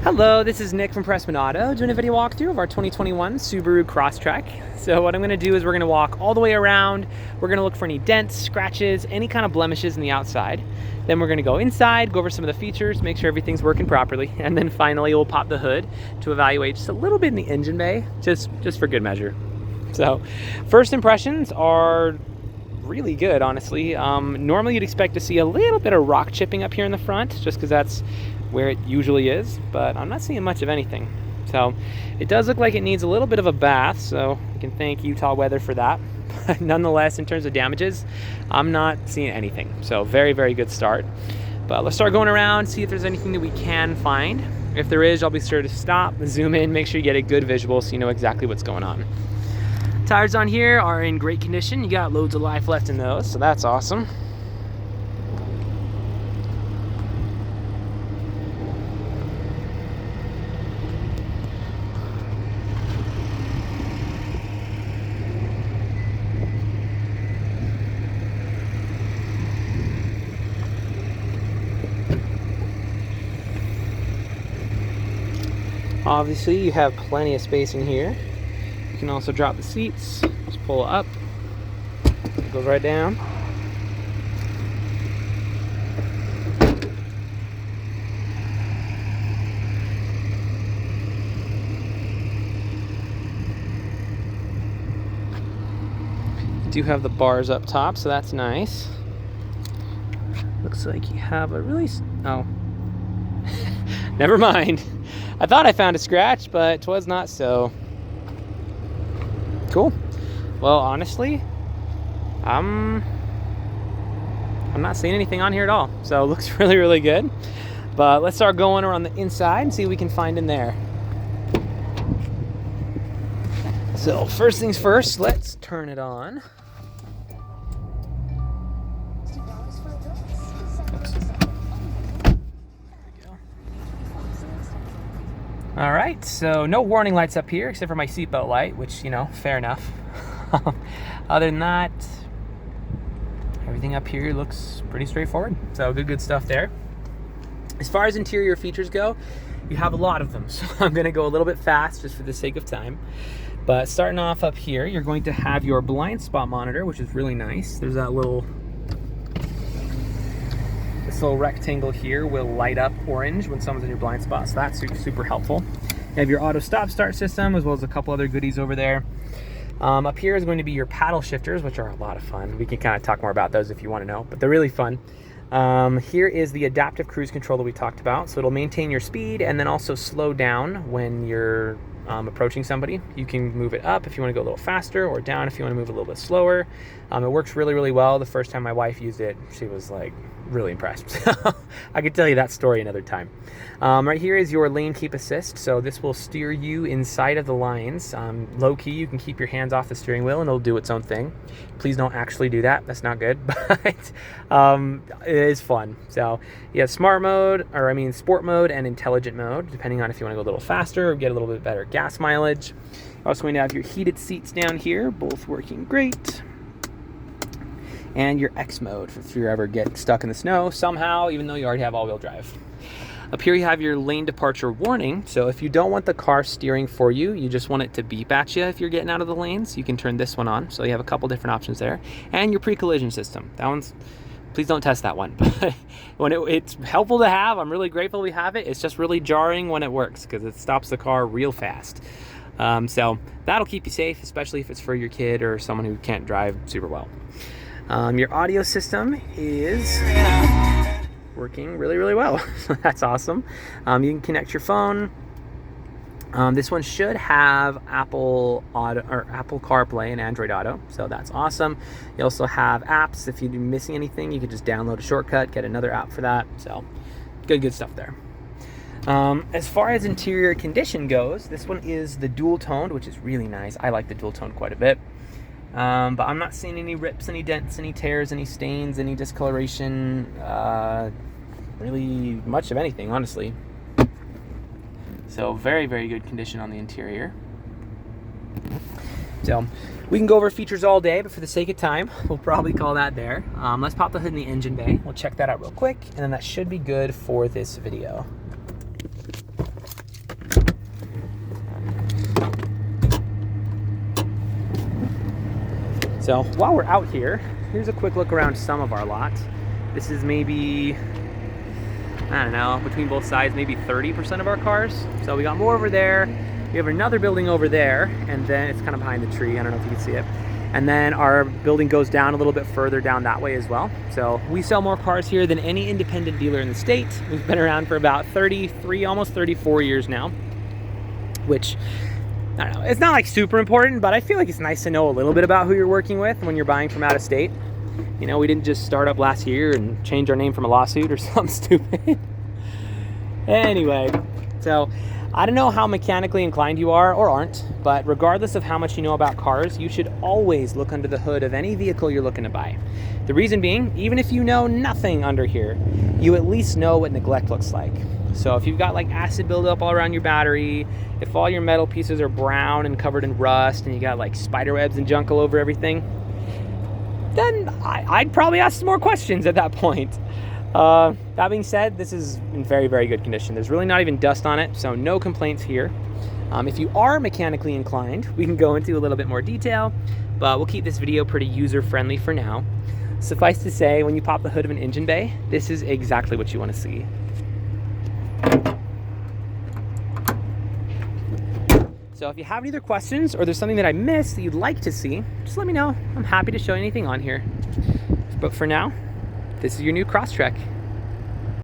Hello, this is Nick from Prestman Auto doing a video walkthrough of our 2021 Subaru Crosstrek. So what I'm going to do is we're going to walk all the way around. We're going to look for any dents, scratches, any kind of blemishes in the outside. Then we're going to go inside, go over some of the features, make sure everything's working properly. And then finally we'll pop the hood to evaluate just a little bit in the engine bay, just for good measure. So first impressions are really good, honestly. Normally you'd expect to see a little bit of rock chipping up here in the front, just because that's where it usually is, but I'm not seeing much of anything. So it does look like it needs a little bit of a bath, so we can thank Utah weather for that. But nonetheless, in terms of damages, I'm not seeing anything. So very, very good start. But let's start going around, see if there's anything that we can find. If there is, I'll be sure to stop, zoom in, make sure you get a good visual so you know exactly what's going on. Tires on here are in great condition. You got loads of life left in those, so that's awesome. Obviously, you have plenty of space in here. You can also drop the seats, just pull it up, it goes right down. You do have the bars up top, so that's nice. Looks like you have a really, oh, never mind. I thought I found a scratch, but 'twas not so. Cool. Well, honestly, I'm not seeing anything on here at all. So it looks really, really good. But let's start going around the inside and see what we can find in there. So first things first, let's turn it on. All right, so no warning lights up here except for my seatbelt light, which, you know, fair enough. Other than that, everything up here looks pretty straightforward. So good stuff there. As far as interior features go, you have a lot of them. So I'm gonna go a little bit fast just for the sake of time. But starting off up here, you're going to have your blind spot monitor, which is really nice. There's that this little rectangle here will light up orange when someone's in your blind spot, so that's super helpful. You have your auto stop start system as well as a couple other goodies over there. Up here is going to be your paddle shifters, which are a lot of fun. We can kind of talk more about those if you want to know, but they're really fun. Here is the adaptive cruise control that we talked about, so it'll maintain your speed and then also slow down when you're approaching somebody. You can move it up if you want to go a little faster, or down if you want to move a little bit slower. It works really, really well. The first time my wife used it, she was like really impressed. I could tell you that story another time. Right here is your lane keep assist. So this will steer you inside of the lines. Low key, you can keep your hands off the steering wheel and it'll do its own thing. Please don't actually do that. That's not good, but it is fun. So you have sport mode, and intelligent mode, depending on if you want to go a little faster or get a little bit better gas mileage. You're also going to have your heated seats down here, both working great. And your X mode if you ever get stuck in the snow somehow, even though you already have all-wheel drive. Up here you have your lane departure warning. So if you don't want the car steering for you, you just want it to beep at you if you're getting out of the lanes, you can turn this one on. So you have a couple different options there. And your pre-collision system. That one's, please don't test that one. But when it's helpful to have, I'm really grateful we have it. It's just really jarring when it works because it stops the car real fast. So that'll keep you safe, especially if it's for your kid or someone who can't drive super well. Your audio system is working really, really well. So that's awesome. You can connect your phone. This one should have Apple CarPlay and Android Auto, so that's awesome. You also have apps. If you're missing anything, you can just download a shortcut, get another app for that. So good stuff there. As far as interior condition goes, this one is the dual toned, which is really nice. I like the dual tone quite a bit. But I'm not seeing any rips, any dents, any tears, any stains, any discoloration, really much of anything, honestly. So very, very good condition on the interior. So we can go over features all day, but for the sake of time, we'll probably call that there. Let's pop the hood in the engine bay. We'll check that out real quick, and then that should be good for this video. So while we're out here, here's a quick look around some of our lot. This is maybe, I don't know, between both sides, maybe 30% of our cars. So we got more over there. We have another building over there, and then it's kind of behind the tree. I don't know if you can see it. And then our building goes down a little bit further down that way as well. So we sell more cars here than any independent dealer in the state. We've been around for about 33, almost 34 years now, which, I don't know, it's not like super important, but I feel like it's nice to know a little bit about who you're working with when you're buying from out of state. You know, we didn't just start up last year and change our name from a lawsuit or something stupid. Anyway, so I don't know how mechanically inclined you are or aren't, but regardless of how much you know about cars, you should always look under the hood of any vehicle you're looking to buy. The reason being, even if you know nothing under here, you at least know what neglect looks like. So if you've got like acid buildup all around your battery, if all your metal pieces are brown and covered in rust, and you got like spider webs and junk all over everything, then I'd probably ask some more questions at that point. That being said, this is in very, very good condition. There's really not even dust on it, so no complaints here. If you are mechanically inclined, we can go into a little bit more detail, but we'll keep this video pretty user-friendly for now. Suffice to say, when you pop the hood of an engine bay, this is exactly what you want to see. So if you have any other questions, or there's something that I missed that you'd like to see, just let me know. I'm happy to show you anything on here. But for now, this is your new Crosstrek.